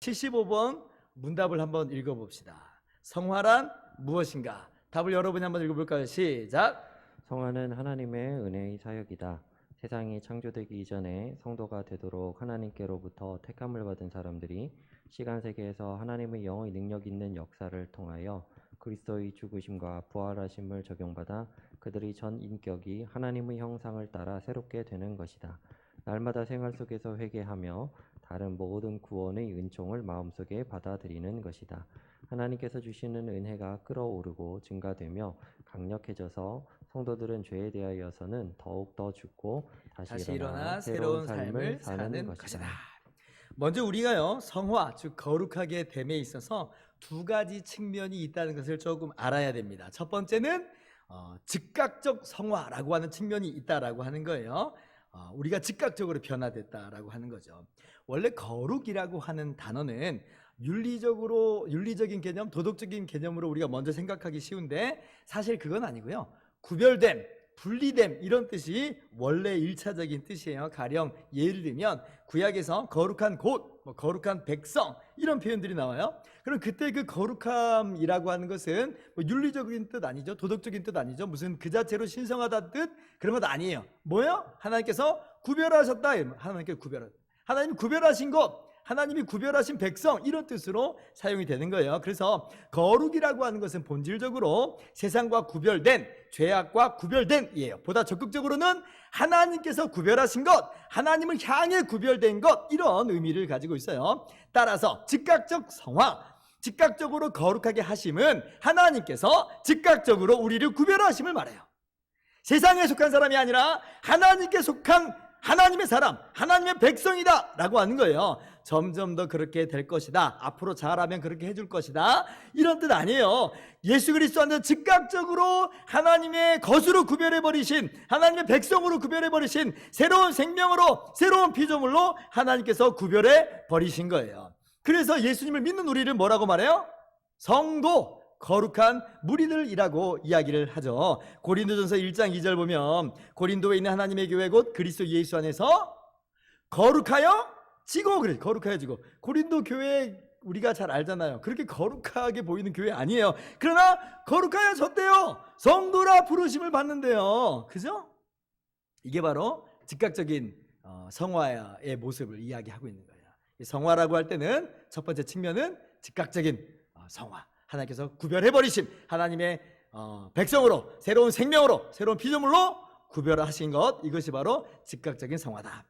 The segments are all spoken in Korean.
75번 문답을 한번 읽어봅시다. 성화란 무엇인가? 답을 여러분이 한번 읽어볼까요? 시작! 성화는 하나님의 은혜의 사역이다. 세상이 창조되기 이전에 성도가 되도록 하나님께로부터 택함을 받은 사람들이 시간 세계에서 하나님의 영의 능력 있는 역사를 통하여 그리스도의 죽으심과 부활하심을 적용받아 그들의 전 인격이 하나님의 형상을 따라 새롭게 되는 것이다. 날마다 생활 속에서 회개하며 다른 모든 구원의 은총을 마음속에 받아들이는 것이다. 하나님께서 주시는 은혜가 끓어오르고 증가되며 강력해져서 성도들은 죄에 대하여서는 더욱 더 죽고 다시 일어나 새로운 삶을 사는 것이다. 먼저 우리가요, 성화, 즉 거룩하게 됨에 있어서 두 가지 측면이 있다는 것을 조금 알아야 됩니다. 첫 번째는 즉각적 성화라고 하는 측면이 있다라고 하는 거예요. 우리가 즉각적으로 변화됐다라고 하는 거죠. 원래 거룩이라고 하는 단어는 윤리적인 개념, 도덕적인 개념으로 우리가 먼저 생각하기 쉬운데 사실 그건 아니고요. 구별됨, 분리됨 이런 뜻이 원래 1차적인 뜻이에요. 가령 예를 들면 구약에서 거룩한 곳, 거룩한 백성 이런 표현들이 나와요. 그럼 그때 그 거룩함이라고 하는 것은 윤리적인 뜻 아니죠. 도덕적인 뜻 아니죠. 무슨 그 자체로 신성하다는 뜻 그런 것 아니에요. 뭐예요? 하나님께서 구별하셨다. 하나님께서 하나님 구별하신 것, 하나님이 구별하신 백성 이런 뜻으로 사용이 되는 거예요. 그래서 거룩이라고 하는 것은 본질적으로 세상과 구별된, 죄악과 구별된 이에요. 보다 적극적으로는 하나님께서 구별하신 것, 하나님을 향해 구별된 것 이런 의미를 가지고 있어요. 따라서 즉각적 성화, 즉각적으로 거룩하게 하심은 하나님께서 즉각적으로 우리를 구별하심을 말해요. 세상에 속한 사람이 아니라 하나님께 속한 하나님의 사람, 하나님의 백성이다 라고 하는 거예요. 점점 더 그렇게 될 것이다. 앞으로 잘하면 그렇게 해줄 것이다. 이런 뜻 아니에요. 예수 그리스도한테 즉각적으로 하나님의 것으로 구별해버리신, 하나님의 백성으로 구별해버리신 새로운 생명으로, 새로운 피조물로 하나님께서 구별해버리신 거예요. 그래서 예수님을 믿는 우리를 뭐라고 말해요? 성도, 거룩한 무리들이라고 이야기를 하죠. 고린도전서 1장 2절 보면 고린도에 있는 하나님의 교회 곧 그리스도 예수 안에서 거룩하여지고, 그래, 거룩하여지고. 고린도 교회 우리가 잘 알잖아요. 그렇게 거룩하게 보이는 교회 아니에요. 그러나 거룩하여졌대요. 성도라 부르심을 받는데요. 그죠? 이게 바로 즉각적인 성화의 모습을 이야기하고 있는 거예요. 성화라고 할 때는 첫 번째 측면은 즉각적인 성화, 하나님께서 구별해버리심, 하나님의 백성으로, 새로운 생명으로, 새로운 피조물로 구별하신 것, 이것이 바로 즉각적인 성화다.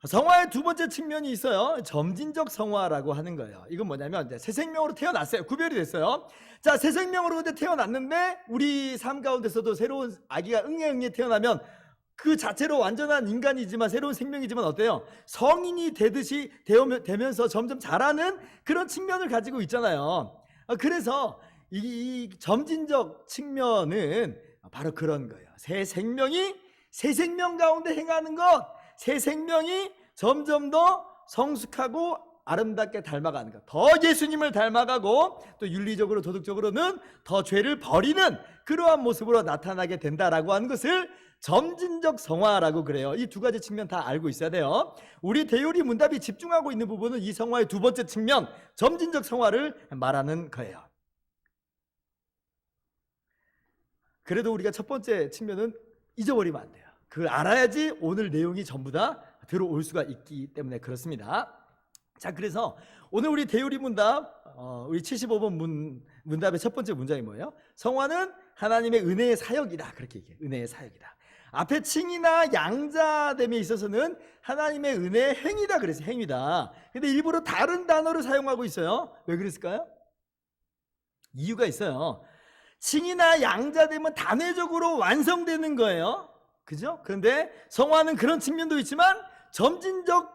성화의 두 번째 측면이 있어요. 점진적 성화라고 하는 거예요. 이건 뭐냐면 이제 새 생명으로 태어났어요. 구별이 됐어요. 자, 새 생명으로 태어났는데 우리 삶 가운데서도 새로운 아기가 응애 태어나면 그 자체로 완전한 인간이지만, 새로운 생명이지만 어때요? 성인이 되면서 점점 자라는 그런 측면을 가지고 있잖아요. 그래서 이 점진적 측면은 바로 그런 거예요. 새 생명이 새 생명 가운데 행하는 것, 새 생명이 점점 더 성숙하고 아름답게 닮아가는 것, 더 예수님을 닮아가고 또 윤리적으로 도덕적으로는 더 죄를 버리는 그러한 모습으로 나타나게 된다라고 하는 것을 점진적 성화라고 그래요. 이 두 가지 측면 다 알고 있어야 돼요. 우리 대요리 문답이 집중하고 있는 부분은 이 성화의 두 번째 측면, 점진적 성화를 말하는 거예요. 그래도 우리가 첫 번째 측면은 잊어버리면 안 돼요. 그걸 알아야지 오늘 내용이 전부 다 들어올 수가 있기 때문에 그렇습니다. 자, 그래서 오늘 우리 대요리 문답, 우리 75번 문답의 첫 번째 문장이 뭐예요? 성화는 하나님의 은혜의 사역이다. 그렇게 얘기해요. 은혜의 사역이다. 앞에 칭이나 양자됨에 있어서는 하나님의 은혜의 행위다 그래서 행위다. 근데 일부러 다른 단어를 사용하고 있어요. 왜 그랬을까요? 이유가 있어요. 칭이나 양자되면 단회적으로 완성되는 거예요. 그죠? 그런데 성화는 그런 측면도 있지만 점진적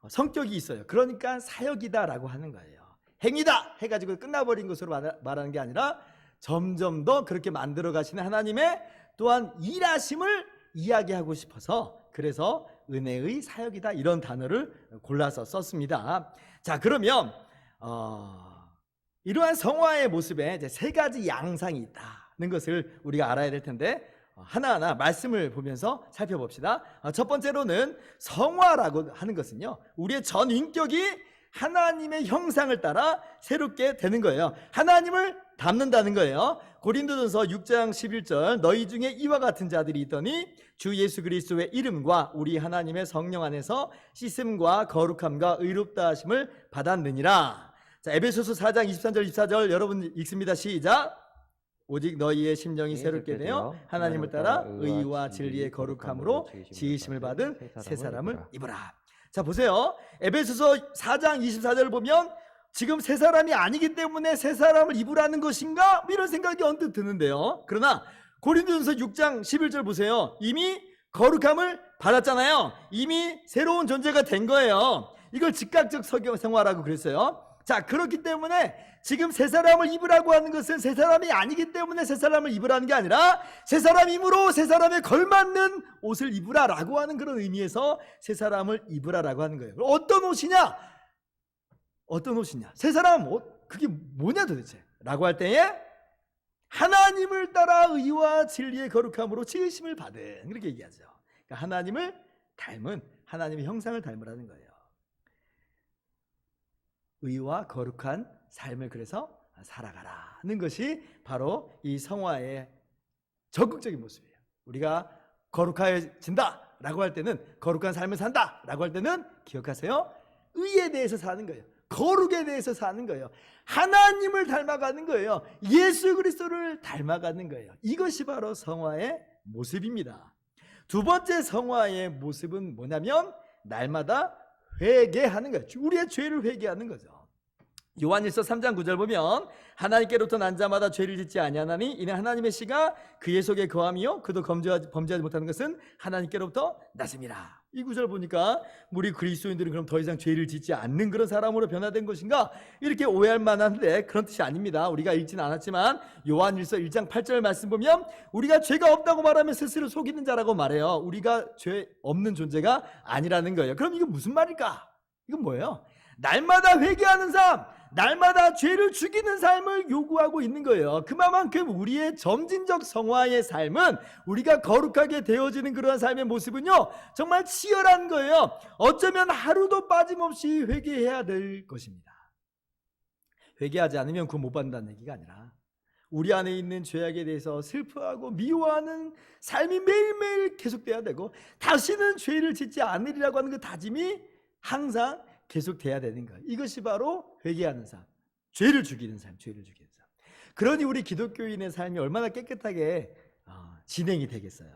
성격이 있어요. 그러니까 사역이다라고 하는 거예요. 행위다 해가지고 끝나버린 것으로 말하는 게 아니라 점점 더 그렇게 만들어 가시는 하나님의 또한 일하심을 이야기하고 싶어서, 그래서 은혜의 사역이다 이런 단어를 골라서 썼습니다. 자, 그러면 이러한 성화의 모습에 이제 세 가지 양상이 있다는 것을 우리가 알아야 될 텐데 하나하나 말씀을 보면서 살펴봅시다. 첫 번째로는 성화라고 하는 것은요, 우리의 전 인격이 하나님의 형상을 따라 새롭게 되는 거예요. 하나님을 닮는다는 거예요. 고린도전서 6장 11절 너희 중에 이와 같은 자들이 있더니 주 예수 그리스도의 이름과 우리 하나님의 성령 안에서 씻음과 거룩함과 의롭다 하심을 받았느니라. 자, 에베소서 4장 23절 24절 여러분 읽습니다. 시작. 오직 너희의 심령이 새롭게 되어 하나님을 따라 의와 진리의 거룩함으로 지으심을 받은 새 사람을 입으라. 자, 보세요. 에베소서 4장 24절을 보면 지금 새 사람이 아니기 때문에 새 사람을 입으라는 것인가? 이런 생각이 언뜻 드는데요. 그러나 고린도전서 6장 11절 보세요. 이미 거룩함을 받았잖아요. 이미 새로운 존재가 된 거예요. 이걸 즉각적 성화라고 그랬어요. 자, 그렇기 때문에 지금 새 사람을 입으라고 하는 것은 새 사람이 아니기 때문에 새 사람을 입으라는 게 아니라 새 사람이므로 새 사람에 걸맞는 옷을 입으라라고 하는 그런 의미에서 새 사람을 입으라라고 하는 거예요. 어떤 옷이냐? 어떤 옷이냐? 새 사람 옷? 그게 뭐냐 도대체? 라고 할 때에 하나님을 따라 의와 진리의 거룩함으로 지으심을 받은, 그렇게 얘기하죠. 그러니까 하나님을 닮은, 하나님의 형상을 닮으라는 거예요. 의와 거룩한 삶을 그래서 살아가라는 것이 바로 이 성화의 적극적인 모습이에요. 우리가 거룩해진다 라고 할 때는, 거룩한 삶을 산다 라고 할 때는 기억하세요. 의에 대해서 사는 거예요. 거룩에 대해서 사는 거예요. 하나님을 닮아가는 거예요. 예수 그리스도를 닮아가는 거예요. 이것이 바로 성화의 모습입니다. 두 번째 성화의 모습은 뭐냐면 날마다 회개하는 거예요. 우리의 죄를 회개하는 거죠. 요한일서 3장 9절 보면 하나님께로부터 난 자마다 죄를 짓지 아니하나니 이는 하나님의 씨가 그의 속에 거함이요 그도 범죄하지 못하는 것은 하나님께로부터 났음이라. 이 구절 보니까 우리 그리스도인들은 그럼 더 이상 죄를 짓지 않는 그런 사람으로 변화된 것인가? 이렇게 오해할 만한데 그런 뜻이 아닙니다. 우리가 읽지는 않았지만 요한일서 1장 8절 말씀 보면 우리가 죄가 없다고 말하면 스스로 속이는 자라고 말해요. 우리가 죄 없는 존재가 아니라는 거예요. 그럼 이거 무슨 말일까? 이건 뭐예요? 날마다 회개하는 삶, 날마다 죄를 죽이는 삶을 요구하고 있는 거예요. 그만큼 우리의 점진적 성화의 삶은, 우리가 거룩하게 되어지는 그러한 삶의 모습은요 정말 치열한 거예요. 어쩌면 하루도 빠짐없이 회개해야 될 것입니다. 회개하지 않으면 구원 못 받는다는 얘기가 아니라 우리 안에 있는 죄악에 대해서 슬퍼하고 미워하는 삶이 매일매일 계속돼야 되고, 다시는 죄를 짓지 않으리라고 하는 그 다짐이 항상 계속돼야 되는 거예요. 이것이 바로 회개하는 삶, 죄를 죽이는 삶, 죄를 죽이는 삶. 그러니 우리 기독교인의 삶이 얼마나 깨끗하게 진행이 되겠어요.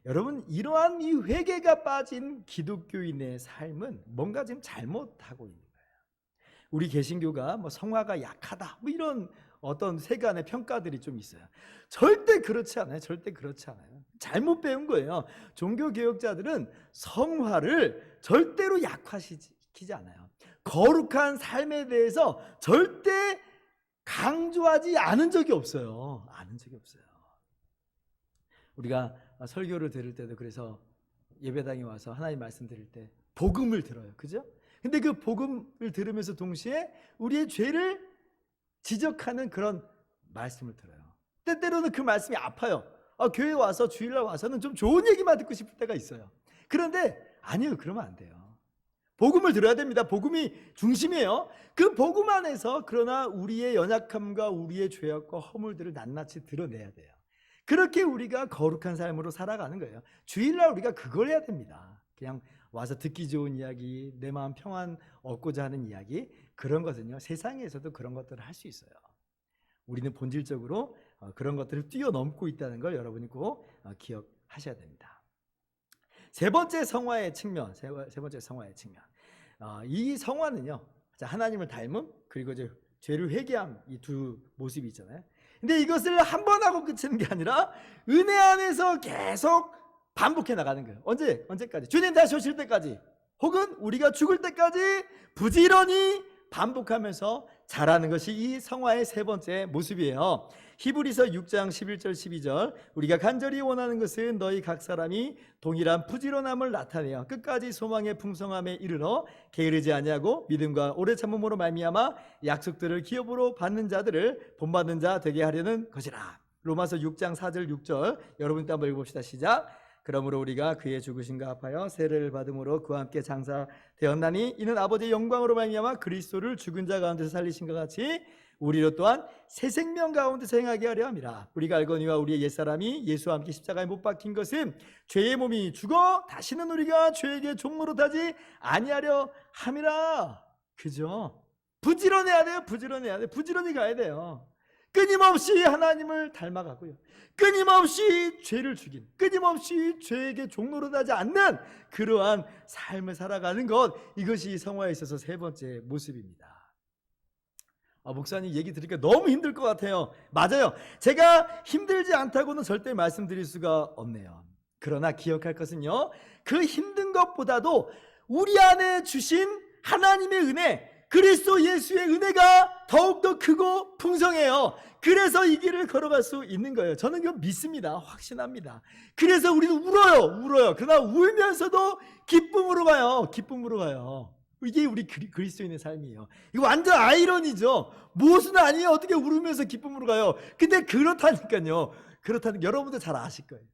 여러분, 이러한 이 회개가 빠진 기독교인의 삶은 뭔가 지금 잘못하고 있는 거예요. 우리 개신교가 뭐 성화가 약하다, 뭐 이런 어떤 세간의 평가들이 좀 있어요. 절대 그렇지 않아요. 절대 그렇지 않아요. 잘못 배운 거예요. 종교개혁자들은 성화를 절대로 약화시키지 않아요. 거룩한 삶에 대해서 절대 강조하지 않은 적이 없어요. 않은 적이 없어요. 우리가 설교를 들을 때도 그래서 예배당에 와서 하나님 말씀 들을 때 복음을 들어요. 그죠? 근데 그 복음을 들으면서 동시에 우리의 죄를 지적하는 그런 말씀을 들어요. 때때로는 그 말씀이 아파요. 교회 와서 주일날 와서는 좀 좋은 얘기만 듣고 싶을 때가 있어요. 그런데 아니요, 그러면 안 돼요. 복음을 들어야 됩니다. 복음이 중심이에요. 그 복음 안에서 그러나 우리의 연약함과 우리의 죄악과 허물들을 낱낱이 드러내야 돼요. 그렇게 우리가 거룩한 삶으로 살아가는 거예요. 주일날 우리가 그걸 해야 됩니다. 그냥 와서 듣기 좋은 이야기, 내 마음 평안 얻고자 하는 이야기, 그런 것은요 세상에서도 그런 것들을 할 수 있어요. 우리는 본질적으로 그런 것들을 뛰어넘고 있다는 걸 여러분이 꼭 기억하셔야 됩니다. 세 번째 성화의 측면, 이 성화는요 하나님을 닮음, 그리고 이제 죄를 회개함, 이 두 모습이 있잖아요. 근데 이것을 한 번 하고 끝이는 게 아니라 은혜 안에서 계속 반복해 나가는 거예요. 언제까지? 주님 다시 오실 때까지, 혹은 우리가 죽을 때까지 부지런히 반복하면서 자라는 것이 이 성화의 세 번째 모습이에요. 히브리서 6장 11절 12절 우리가 간절히 원하는 것은 너희 각 사람이 동일한 부지런함을 나타내어 끝까지 소망의 풍성함에 이르러 게으르지 아니하고 믿음과 오래 참음으로 말미암아 약속들을 기업으로 받는 자들을 본받는 자 되게 하려는 것이라. 로마서 6장 4절 6절 여러분 한번 읽어봅시다. 시작. 그러므로 우리가 그의 죽으심과 합하여 세례를 받음으로 그와 함께 장사되었나니 이는 아버지의 영광으로 말미암아 그리스도를 죽은 자 가운데서 살리신 것 같이 우리로 또한 새 생명 가운데서 행하게 하려 함이라. 우리가 알거니와 우리의 옛사람이 예수와 함께 십자가에 못 박힌 것은 죄의 몸이 죽어 다시는 우리가 죄에게 종노릇하지 아니하려 함이라. 그죠? 부지런해야 돼요. 부지런해야 돼. 부지런히 가야 돼요. 끊임없이 하나님을 닮아가고요, 끊임없이 죄를 죽인, 끊임없이 죄에게 종노릇하지 않는 그러한 삶을 살아가는 것, 이것이 성화에 있어서 세 번째 모습입니다. 목사님 얘기 들으니까 너무 힘들 것 같아요. 맞아요. 제가 힘들지 않다고는 절대 말씀드릴 수가 없네요. 그러나 기억할 것은요, 그 힘든 것보다도 우리 안에 주신 하나님의 은혜, 그리스도 예수의 은혜가 더욱더 크고 풍성해요. 그래서 이 길을 걸어갈 수 있는 거예요. 저는 그거 믿습니다. 확신합니다. 그래서 우리도 울어요. 그러나 울면서도 기쁨으로 가요. 기쁨으로 가요. 이게 우리 그리스도인의 삶이에요. 이거 완전 아이러니죠. 무엇은 아니에요. 어떻게 울으면서 기쁨으로 가요. 근데 그렇다니까요. 여러분도 잘 아실 거예요.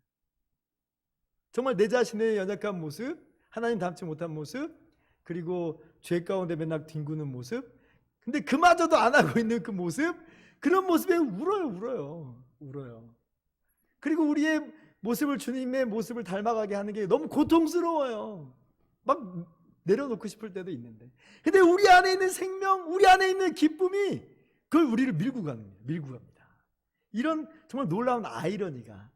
정말 내 자신의 연약한 모습, 하나님 닮지 못한 모습, 그리고 죄 가운데 맨날 뒹구는 모습, 근데 그마저도 안 하고 있는 그 모습, 그런 모습에 울어요. 그리고 우리의 모습을, 주님의 모습을 닮아가게 하는 게 너무 고통스러워요. 막 내려놓고 싶을 때도 있는데, 근데 우리 안에 있는 생명, 우리 안에 있는 기쁨이 그걸 우리를 밀고 갑니다. 이런 정말 놀라운 아이러니가,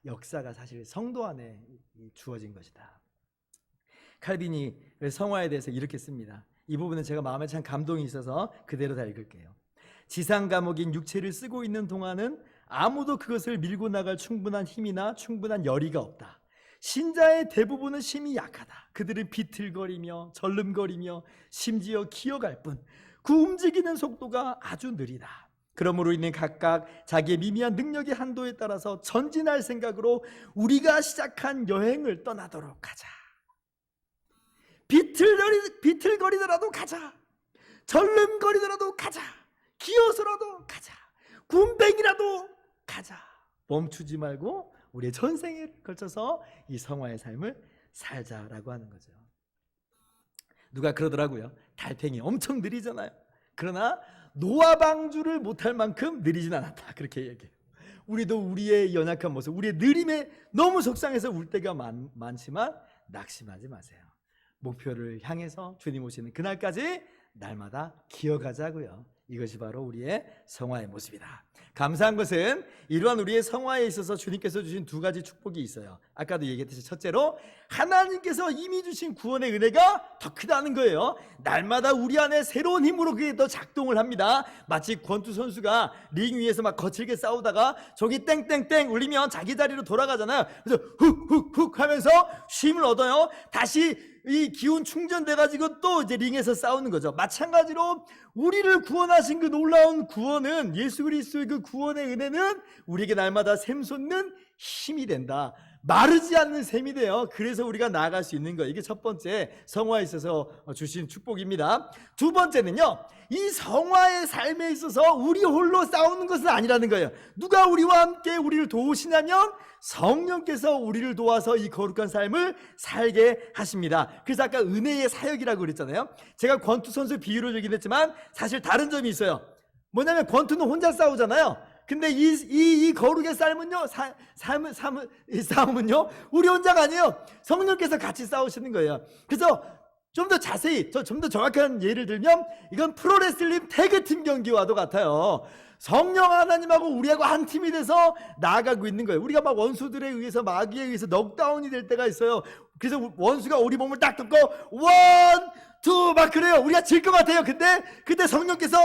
역사가 사실 성도 안에 주어진 것이다. 칼빈이 성화에 대해서 이렇게 씁니다. 이 부분은 제가 마음에 참 감동이 있어서 그대로 다 읽을게요. 지상 감옥인 육체를 쓰고 있는 동안은 아무도 그것을 밀고 나갈 충분한 힘이나 충분한 열의가 없다. 신자의 대부분은 심히 약하다. 그들은 비틀거리며 절름거리며 심지어 기어갈 뿐 그 움직이는 속도가 아주 느리다. 그러므로 이는 각각 자기의 미미한 능력의 한도에 따라서 전진할 생각으로 우리가 시작한 여행을 떠나도록 하자. 비틀거리더라도 가자. 절름거리더라도 가자. 기어서라도 가자. 군뱅이라도 가자. 멈추지 말고 우리의 전생에 걸쳐서 이 성화의 삶을 살자라고 하는 거죠. 누가 그러더라고요. 달팽이 엄청 느리잖아요. 그러나 노아방주를 못할 만큼 느리진 않았다. 그렇게 얘기해요. 우리도 우리의 연약한 모습, 우리의 느림에 너무 속상해서 울 때가 많지만 낙심하지 마세요. 목표를 향해서 주님 오시는 그날까지 날마다 기어가자고요. 이것이 바로 우리의 성화의 모습이다. 감사한 것은 이러한 우리의 성화에 있어서 주님께서 주신 두 가지 축복이 있어요. 아까도 얘기했듯이 첫째로 하나님께서 이미 주신 구원의 은혜가 더 크다는 거예요. 날마다 우리 안에 새로운 힘으로 그게 더 작동을 합니다. 마치 권투 선수가 링 위에서 막 거칠게 싸우다가 저기 땡땡땡 울리면 자기 자리로 돌아가잖아요. 그래서 훅훅훅 하면서 쉼을 얻어요. 다시 이 기운 충전돼가지고 또 이제 링에서 싸우는 거죠. 마찬가지로 우리를 구원하신 그 놀라운 구원은, 예수 그리스도의 그 구원의 은혜는 우리에게 날마다 샘솟는 힘이 된다. 마르지 않는 샘이 돼요. 그래서 우리가 나아갈 수 있는 거예요. 이게 첫 번째 성화에 있어서 주신 축복입니다. 두 번째는요, 이 성화의 삶에 있어서 우리 홀로 싸우는 것은 아니라는 거예요. 누가 우리와 함께 우리를 도우시냐면 성령께서 우리를 도와서 이 거룩한 삶을 살게 하십니다. 그래서 아까 은혜의 사역이라고 그랬잖아요. 제가 권투 선수 비유를 들긴 했지만 사실 다른 점이 있어요. 뭐냐면 권투는 혼자 싸우잖아요. 근데 이 거룩의 삶은요, 싸움은요, 우리 혼자가 아니에요. 성령께서 같이 싸우시는 거예요. 그래서 좀 더 자세히, 좀 더 정확한 예를 들면 이건 프로레슬링 태그팀 경기와도 같아요. 성령 하나님하고 우리하고 한 팀이 돼서 나아가고 있는 거예요. 우리가 막 원수들에 의해서, 마귀에 의해서 넉다운이 될 때가 있어요. 그래서 원수가 우리 몸을 딱 뜯고 원, 투 막 그래요. 우리가 질 것 같아요. 근데 그때 성령께서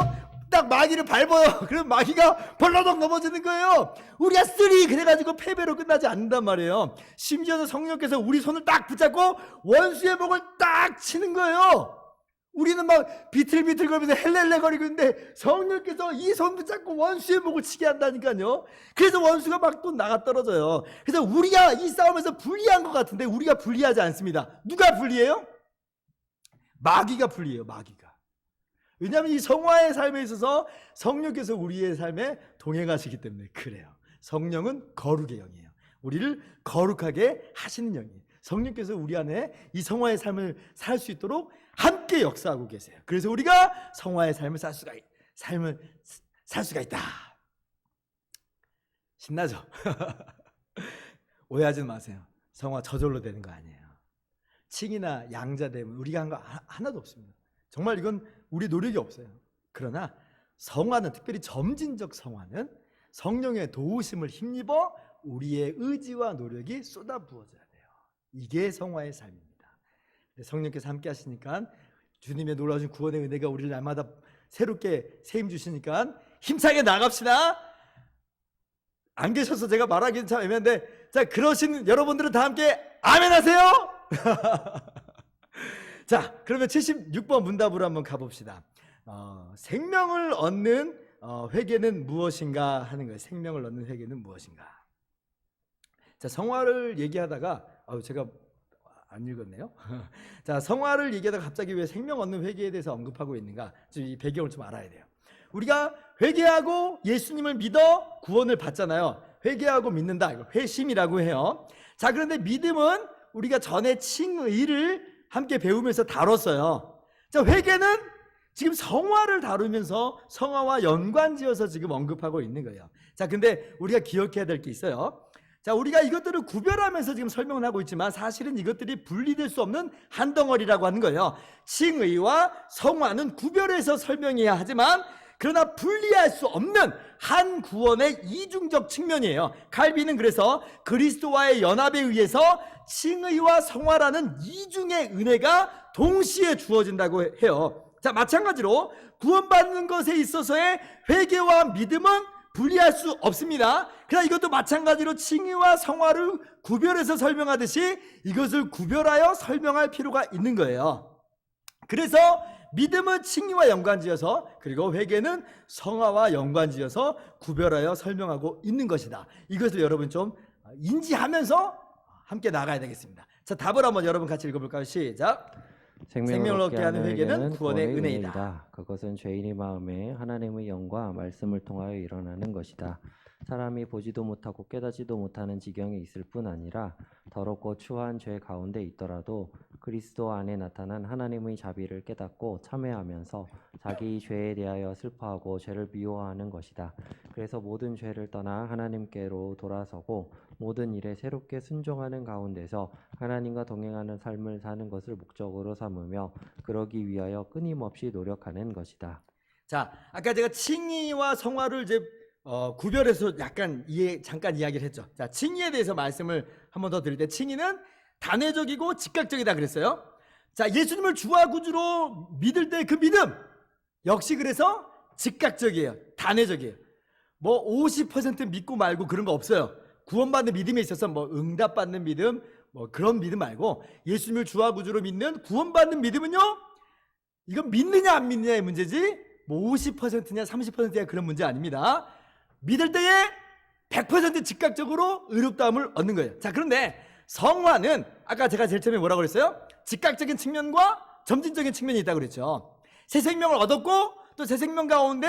딱 마귀를 밟아요. 그럼 마귀가 벌러덩 넘어지는 거예요. 우리가 쓰리 그래가지고 패배로 끝나지 않는단 말이에요. 심지어는 성령께서 우리 손을 딱 붙잡고 원수의 목을 딱 치는 거예요. 우리는 막 비틀비틀 거리면서 헬렐레 거리고 있는데 성령께서 이 손 붙잡고 원수의 목을 치게 한다니까요. 그래서 원수가 막 또 나가 떨어져요. 그래서 우리가 이 싸움에서 불리한 것 같은데 우리가 불리하지 않습니다. 누가 불리해요? 마귀가 불리해요. 마귀가. 왜냐하면 이 성화의 삶에 있어서 성령께서 우리의 삶에 동행하시기 때문에 그래요. 성령은 거룩의 영이에요. 우리를 거룩하게 하시는 영이에요. 성령께서 우리 안에 이 성화의 삶을 살 수 있도록 함께 역사하고 계세요. 그래서 우리가 성화의 삶을 살 수가 있다. 신나죠? 오해하지 마세요. 성화 저절로 되는 거 아니에요. 칭이나 양자됨은 우리가 한 거 하나도 없습니다. 정말 이건 우리 노력이 없어요. 그러나 성화는, 특별히 점진적 성화는 성령의 도우심을 힘입어 우리의 의지와 노력이 쏟아부어져야 돼요. 이게 성화의 삶입니다. 성령께서 함께 하시니까, 주님의 놀라우신 구원의 은혜가 우리를 날마다 새롭게 세임 주시니까 힘차게 나갑시다. 안 계셔서 제가 말하기는 참 애매한데, 자, 그러신 여러분들은 다 함께 아멘 하세요. 자, 그러면 76번 문답으로 한번 가봅시다. 생명을 얻는 회개는 무엇인가 하는 거예요. 생명을 얻는 회개는 무엇인가. 자, 성화를 얘기하다가 제가 안 읽었네요. 자, 성화를 얘기하다가 갑자기 왜 생명 얻는 회개에 대해서 언급하고 있는가, 이 배경을 좀 알아야 돼요. 우리가 회개하고 예수님을 믿어 구원을 받잖아요. 회개하고 믿는다, 이거 회심이라고 해요. 자, 그런데 믿음은 우리가 전에 칭의를 함께 배우면서 다뤘어요. 자, 회개는 지금 성화를 다루면서 성화와 연관지어서 지금 언급하고 있는 거예요. 자, 근데 우리가 기억해야 될 게 있어요. 자, 우리가 이것들을 구별하면서 지금 설명을 하고 있지만 사실은 이것들이 분리될 수 없는 한 덩어리라고 하는 거예요. 칭의와 성화는 구별해서 설명해야 하지만, 그러나 분리할 수 없는 한 구원의 이중적 측면이에요. 칼빈은 그래서 그리스도와의 연합에 의해서 칭의와 성화라는 이중의 은혜가 동시에 주어진다고 해요. 자, 마찬가지로 구원받는 것에 있어서의 회개와 믿음은 분리할 수 없습니다. 그러나 이것도 마찬가지로 칭의와 성화를 구별해서 설명하듯이 이것을 구별하여 설명할 필요가 있는 거예요. 그래서 믿음은 칭의와 연관지어서, 그리고 회개는 성화와 연관지어서 구별하여 설명하고 있는 것이다. 이것을 여러분 좀 인지하면서 함께 나가야 되겠습니다. 자, 답을 한번 여러분 같이 읽어볼까요? 시작. 생명을 얻게 하는 회개는 구원의 은혜이다. 그것은 죄인의 마음에 하나님의 영과 말씀을 통하여 일어나는 것이다. 사람이 보지도 못하고 깨닫지도 못하는 지경에 있을 뿐 아니라 더럽고 추한 죄 가운데 있더라도 그리스도 안에 나타난 하나님의 자비를 깨닫고 참회하면서 자기 죄에 대하여 슬퍼하고 죄를 미워하는 것이다. 그래서 모든 죄를 떠나 하나님께로 돌아서고 모든 일에 새롭게 순종하는 가운데서 하나님과 동행하는 삶을 사는 것을 목적으로 삼으며 그러기 위하여 끊임없이 노력하는 것이다. 자, 아까 제가 칭의와 성화를 이제 구별해서 약간 잠깐 이야기를 했죠. 자, 칭의에 대해서 말씀을 한 번 더 드릴 때, 칭의는 단회적이고 즉각적이다 그랬어요. 자, 예수님을 주와 구주로 믿을 때 그 믿음 역시 그래서 즉각적이에요. 단회적이에요. 뭐 50% 믿고 말고 그런 거 없어요. 구원받는 믿음에 있어서 뭐 응답받는 믿음, 뭐 그런 믿음 말고, 예수님을 주와 구주로 믿는 구원받는 믿음은요, 이건 믿느냐 안 믿느냐의 문제지 뭐 50%냐 30%냐 그런 문제 아닙니다. 믿을 때에 100% 즉각적으로 의롭다함을 얻는 거예요. 자, 그런데 성화는 아까 제가 제일 처음에 뭐라고 그랬어요? 즉각적인 측면과 점진적인 측면이 있다고 그랬죠. 새 생명을 얻었고 또 새 생명 가운데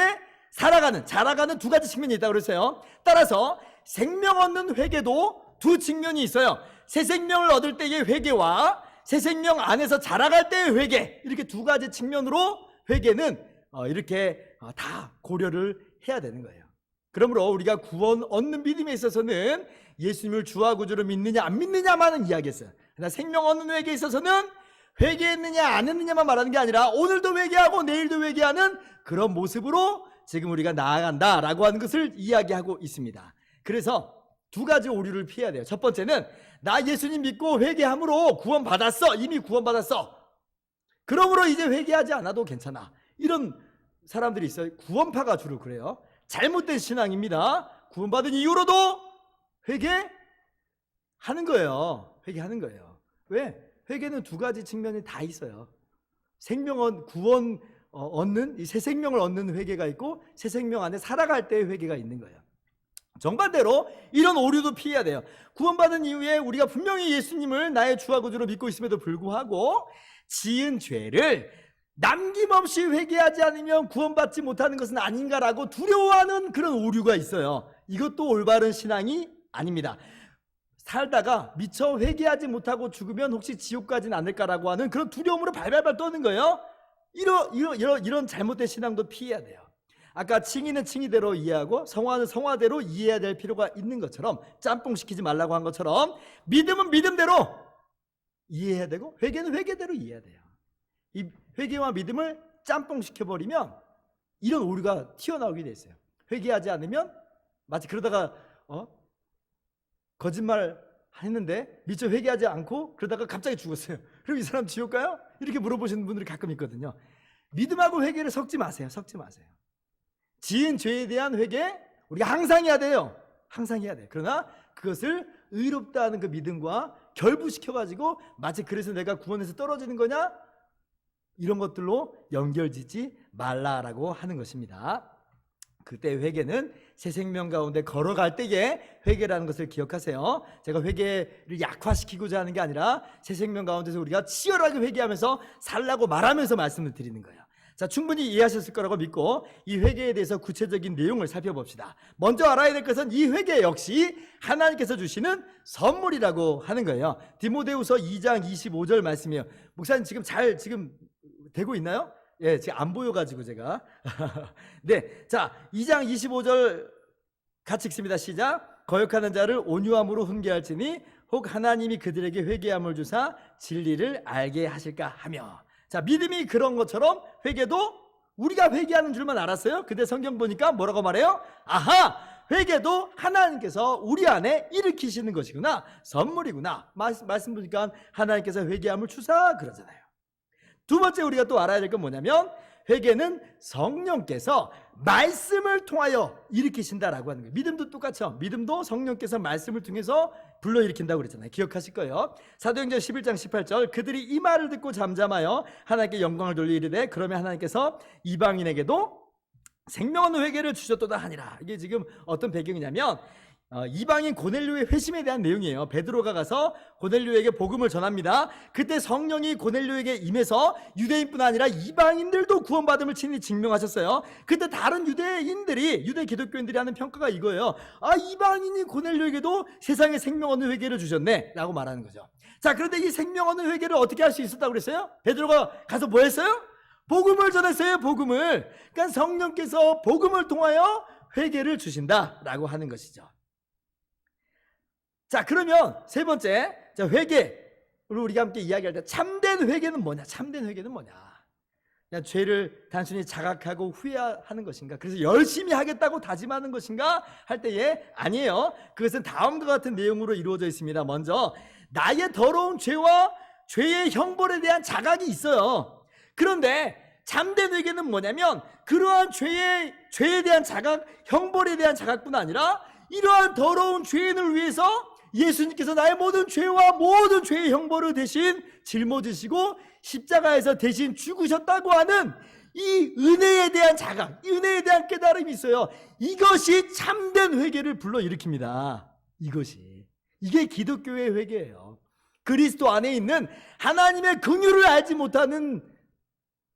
자라가는 두 가지 측면이 있다고 그랬어요. 따라서 생명 얻는 회개도 두 측면이 있어요. 새 생명을 얻을 때의 회개와 새 생명 안에서 자라갈 때의 회개, 이렇게 두 가지 측면으로 회개는 이렇게 다 고려를 해야 되는 거예요. 그러므로 우리가 구원 얻는 믿음에 있어서는 예수님을 주와 구주로 믿느냐 안 믿느냐만은 이야기했어요. 그러나 생명 얻는 회개에 있어서는 회개했느냐 안 했느냐만 말하는 게 아니라 오늘도 회개하고 내일도 회개하는 그런 모습으로 지금 우리가 나아간다라고 하는 것을 이야기하고 있습니다. 그래서 두 가지 오류를 피해야 돼요. 첫 번째는 나 예수님 믿고 회개함으로 구원받았어. 이미 구원받았어. 그러므로 이제 회개하지 않아도 괜찮아. 이런 사람들이 있어요. 구원파가 주로 그래요. 잘못된 신앙입니다. 구원받은 이후로도 회개하는 거예요. 회개하는 거예요. 왜? 회개는 두 가지 측면이 다 있어요. 구원 얻는, 이 새 생명을 얻는 회개가 있고 새 생명 안에 살아갈 때의 회개가 있는 거예요. 정반대로 이런 오류도 피해야 돼요. 구원받은 이후에 우리가 분명히 예수님을 나의 주와 구주로 믿고 있음에도 불구하고 지은 죄를 남김없이 회개하지 않으면 구원받지 못하는 것은 아닌가라고 두려워하는 그런 오류가 있어요. 이것도 올바른 신앙이 아닙니다. 살다가 미처 회개하지 못하고 죽으면 혹시 지옥 가진 않을까라고 하는 그런 두려움으로 발발발 떠는 거예요. 이런 잘못된 신앙도 피해야 돼요. 아까 칭의는 칭의대로 이해하고 성화는 성화대로 이해해야 될 필요가 있는 것처럼, 짬뽕 시키지 말라고 한 것처럼 믿음은 믿음대로 이해해야 되고 회개는 회개대로 이해해야 돼요. 이 회개와 믿음을 짬뽕 시켜버리면 이런 오류가 튀어나오게 돼 있어요. 회개하지 않으면 마치 그러다가 거짓말 했는데 미처 회개하지 않고 그러다가 갑자기 죽었어요. 그럼 이 사람 지옥 가요? 이렇게 물어보시는 분들이 가끔 있거든요. 믿음하고 회개를 섞지 마세요. 섞지 마세요. 지은 죄에 대한 회개 우리가 항상 해야 돼요. 항상 해야 돼요. 그러나 그것을 의롭다는 그 믿음과 결부시켜가지고 마치 그래서 내가 구원에서 떨어지는 거냐? 이런 것들로 연결짓지 말라라고 하는 것입니다. 그때 회개는 새 생명 가운데 걸어갈 때에 회개라는 것을 기억하세요. 제가 회개를 약화시키고자 하는 게 아니라 새 생명 가운데서 우리가 치열하게 회개하면서 살라고 말하면서 말씀을 드리는 거예요. 자, 충분히 이해하셨을 거라고 믿고 이 회개에 대해서 구체적인 내용을 살펴봅시다. 먼저 알아야 될 것은 이 회개 역시 하나님께서 주시는 선물이라고 하는 거예요. 디모데후서 2장 25절 말씀이에요. 목사님 지금 되고 있나요? 예, 지금 안 보여가지고 제가 네, 자 2장 25절 같이 읽습니다. 시작. 거역하는 자를 온유함으로 훈계할지니 혹 하나님이 그들에게 회개함을 주사 진리를 알게 하실까 하며. 자, 믿음이 그런 것처럼 회개도 우리가 회개하는 줄만 알았어요. 근데 성경 보니까 뭐라고 말해요? 아하, 회개도 하나님께서 우리 안에 일으키시는 것이구나, 선물이구나. 말씀 보니까 하나님께서 회개함을 주사 그러잖아요. 두 번째 우리가 또 알아야 될 건 뭐냐면 회개는 성령께서 말씀을 통하여 일으키신다라고 하는 거예요. 믿음도 똑같죠. 믿음도 성령께서 말씀을 통해서 불러일으킨다고 그랬잖아요. 기억하실 거예요. 사도행전 11장 18절 그들이 이 말을 듣고 잠잠하여 하나님께 영광을 돌리 이르되 그러면 하나님께서 이방인에게도 생명 없는 회개를 주셨도다 하니라. 이게 지금 어떤 배경이냐면 이방인 고넬료의 회심에 대한 내용이에요. 베드로가 가서 고넬료에게 복음을 전합니다. 그때 성령이 고넬료에게 임해서 유대인뿐 아니라 이방인들도 구원받음을 친히 증명하셨어요. 그때 다른 유대 기독교인들이 하는 평가가 이거예요. 아, 이방인이 고넬료에게도 세상에 생명 없는 회개를 주셨네 라고 말하는 거죠. 자, 그런데 이 생명 없는 회개를 어떻게 할 수 있었다고 그랬어요? 베드로가 가서 뭐 했어요? 복음을 전했어요. 복음을. 그러니까 성령께서 복음을 통하여 회개를 주신다라고 하는 것이죠. 자, 그러면 세 번째, 자, 회개를 우리가 함께 이야기할 때 참된 회개는 뭐냐? 참된 회개는 뭐냐? 그냥 죄를 단순히 자각하고 후회하는 것인가? 그래서 열심히 하겠다고 다짐하는 것인가? 할 때에 아니에요. 그것은 다음과 같은 내용으로 이루어져 있습니다. 먼저 나의 더러운 죄와 죄의 형벌에 대한 자각이 있어요. 그런데 참된 회개는 뭐냐면 그러한 죄에 대한 자각, 형벌에 대한 자각뿐 아니라 이러한 더러운 죄인을 위해서 예수님께서 나의 모든 죄와 모든 죄의 형벌을 대신 짊어지시고 십자가에서 대신 죽으셨다고 하는 이 은혜에 대한 자각, 이 은혜에 대한 깨달음이 있어요. 이것이 참된 회개를 불러일으킵니다. 이게 기독교의 회개예요. 그리스도 안에 있는 하나님의 긍휼을 알지 못하는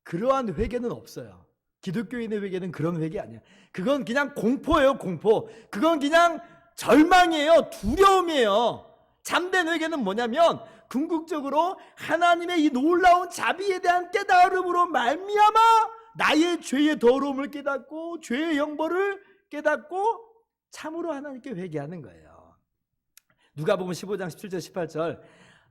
그러한 회개는 없어요. 기독교인의 회개는 그런 회개 아니야. 그건 그냥 공포예요, 공포. 그건 그냥 절망이에요, 두려움이에요. 참된 회개는 뭐냐면 궁극적으로 하나님의 이 놀라운 자비에 대한 깨달음으로 말미암아 나의 죄의 더러움을 깨닫고 죄의 형벌을 깨닫고 참으로 하나님께 회개하는 거예요. 누가복음 15장 17절 18절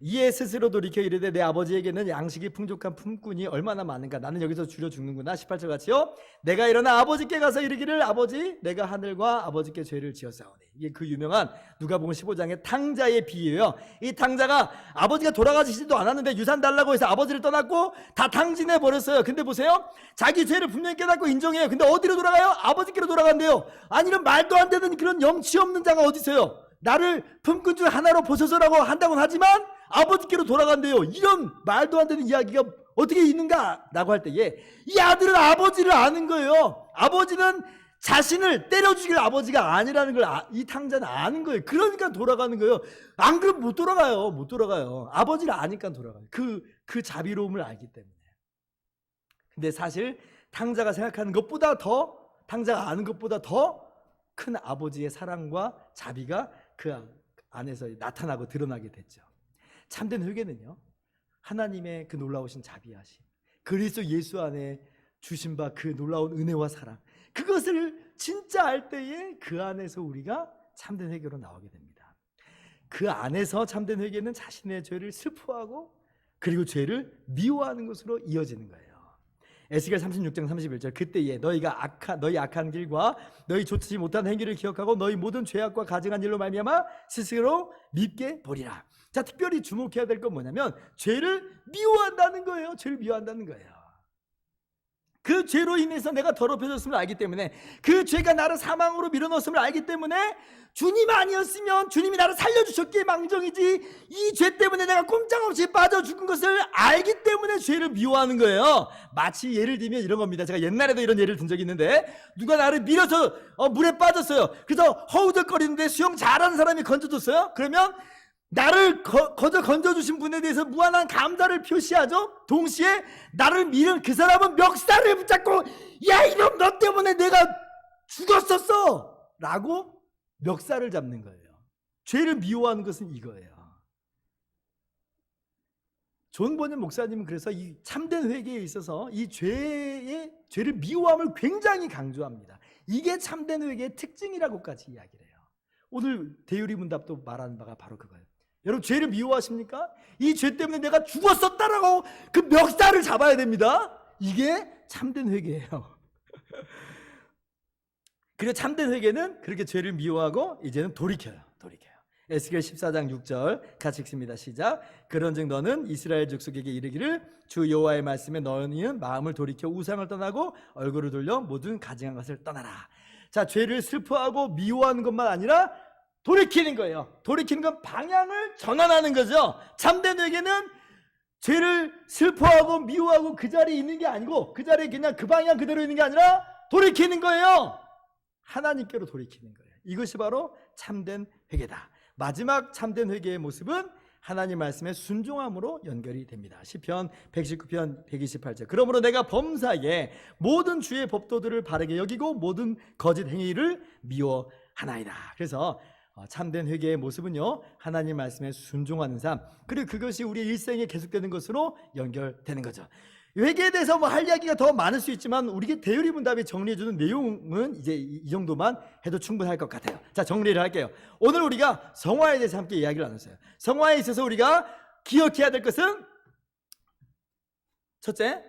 이에 스스로 돌이켜 이르되 내 아버지에게는 양식이 풍족한 품꾼이 얼마나 많은가. 나는 여기서 줄여 죽는구나. 18절 같이요. 내가 일어나 아버지께 가서 이르기를 아버지 내가 하늘과 아버지께 죄를 지었사오니. 이게 그 유명한 누가복음 15장의 탕자의 비유예요. 이 탕자가 아버지가 돌아가시지도 않았는데 유산 달라고 해서 아버지를 떠났고 다 탕진해 버렸어요. 근데 보세요, 자기 죄를 분명히 깨닫고 인정해요. 근데 어디로 돌아가요? 아버지께로 돌아간대요. 아니 이런 말도 안 되는 그런 염치 없는 자가 어디 있어요? 나를 품꾼 중 하나로 보소서라고 한다고는 하지만 아버지께로 돌아간대요. 이런 말도 안 되는 이야기가 어떻게 있는가? 라고 할 때에 이 아들은 아버지를 아는 거예요. 아버지는 자신을 때려 죽일 아버지가 아니라는 걸 이 탕자는 아는 거예요. 그러니까 돌아가는 거예요. 안 그러면 못 돌아가요. 아버지를 아니까 돌아가요. 그 자비로움을 알기 때문에. 근데 사실 탕자가 생각하는 것보다 탕자가 아는 것보다 더 큰 아버지의 사랑과 자비가 그 안에서 나타나고 드러나게 됐죠. 참된 회개는요, 하나님의 그 놀라우신 자비하심, 그리스도 예수 안에 주신 바 그 놀라운 은혜와 사랑, 그것을 진짜 알 때에 그 안에서 우리가 참된 회개로 나오게 됩니다. 그 안에서 참된 회개는 자신의 죄를 슬퍼하고 그리고 죄를 미워하는 것으로 이어지는 거예요. 에스겔 36장 31절, 그때에 너희 악한 길과 너희 좋지 못한 행위를 기억하고 너희 모든 죄악과 가증한 일로 말미암아 스스로 밉게 보리라. 자, 특별히 주목해야 될 건 뭐냐면 죄를 미워한다는 거예요. 죄를 미워한다는 거예요. 그 죄로 인해서 내가 더럽혀졌음을 알기 때문에, 그 죄가 나를 사망으로 밀어넣었음을 알기 때문에, 주님 아니었으면 주님이 나를 살려주셨기에 망정이지 이 죄 때문에 내가 꼼짝없이 빠져 죽은 것을 알기 때문에 죄를 미워하는 거예요. 마치 예를 들면 이런 겁니다. 제가 옛날에도 이런 예를 든 적이 있는데, 누가 나를 밀어서 물에 빠졌어요. 그래서 허우적거리는데 수영 잘하는 사람이 건져줬어요. 그러면 나를 건져주신 분에 대해서 무한한 감사를 표시하죠. 동시에 나를 밀은 그 사람은 멱살을 붙잡고, 야 이놈, 너 때문에 내가 죽었었어 라고 멱살을 잡는 거예요. 죄를 미워하는 것은 이거예요. 존 버년 목사님은 그래서 이 참된 회개에 있어서 이 죄를 미워함을 굉장히 강조합니다. 이게 참된 회개의 특징이라고까지 이야기를 해요. 오늘 대유리 문답도 말하는 바가 바로 그거예요. 여러분, 죄를 미워하십니까? 이 죄 때문에 내가 죽었었다라고 그 멱살을 잡아야 됩니다. 이게 참된 회개예요. 그리고 참된 회개는 그렇게 죄를 미워하고 이제는 돌이켜요. 에스겔 14장 6절 같이 읽습니다. 시작. 그런즉 너는 이스라엘 족속에게 이르기를, 주 여호와의 말씀에 너희는 마음을 돌이켜 우상을 떠나고 얼굴을 돌려 모든 가증한 것을 떠나라. 자, 죄를 슬퍼하고 미워하는 것만 아니라 돌이키는 거예요. 돌이키는 건 방향을 전환하는 거죠. 참된 회개는 죄를 슬퍼하고 미워하고 그 자리에 있는 게 아니고, 그 자리에 그냥 그 방향 그대로 있는 게 아니라 돌이키는 거예요. 하나님께로 돌이키는 거예요. 이것이 바로 참된 회개다. 마지막 참된 회개의 모습은 하나님 말씀에 순종함으로 연결이 됩니다. 시편 119편 128절. 그러므로 내가 범사에 모든 주의 법도들을 바르게 여기고 모든 거짓 행위를 미워하나이다. 그래서 참된 회개의 모습은요, 하나님 말씀에 순종하는 삶, 그리고 그것이 우리의 일생에 계속되는 것으로 연결되는 거죠. 회개에 대해서 할 이야기가 더 많을 수 있지만 우리에게 대유리 문답이 정리해주는 내용은 이제 이 정도만 해도 충분할 것 같아요. 자, 정리를 할게요. 오늘 우리가 성화에 대해서 함께 이야기를 나눴어요. 성화에 있어서 우리가 기억해야 될 것은, 첫째,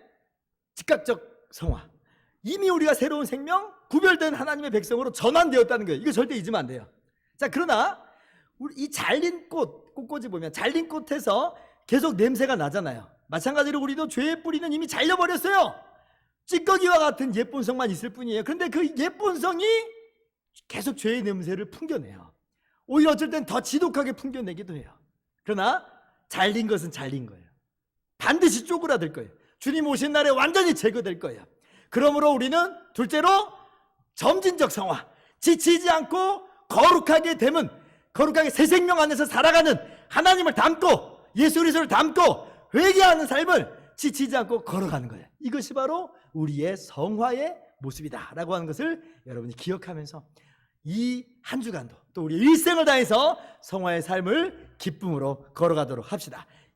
즉각적 성화. 이미 우리가 새로운 생명, 구별된 하나님의 백성으로 전환되었다는 거예요. 이거 절대 잊으면 안 돼요. 자, 그러나 우리 이 잘린 꽃꽂이 보면 잘린 꽃에서 계속 냄새가 나잖아요. 마찬가지로 우리도 죄의 뿌리는 이미 잘려버렸어요. 찌꺼기와 같은 예쁜성만 있을 뿐이에요. 그런데 그 예쁜성이 계속 죄의 냄새를 풍겨내요. 오히려 어쩔 땐 더 지독하게 풍겨내기도 해요. 그러나 잘린 것은 잘린 거예요. 반드시 쪼그라들 거예요. 주님 오신 날에 완전히 제거될 거예요. 그러므로 우리는 둘째로 점진적 성화, 지치지 않고 거룩하게 됨은, 거룩하게 새 생명 안에서 살아가는, 하나님을 닮고 예수 그리스도를 닮고 회개하는 삶을 지치지 않고 걸어가는 거예요. 이것이 바로 우리의 성화의 모습이다 라고 하는 것을 여러분이 기억하면서 이 한 주간도 또 우리 일생을 다해서 성화의 삶을 기쁨으로 걸어가도록 합시다.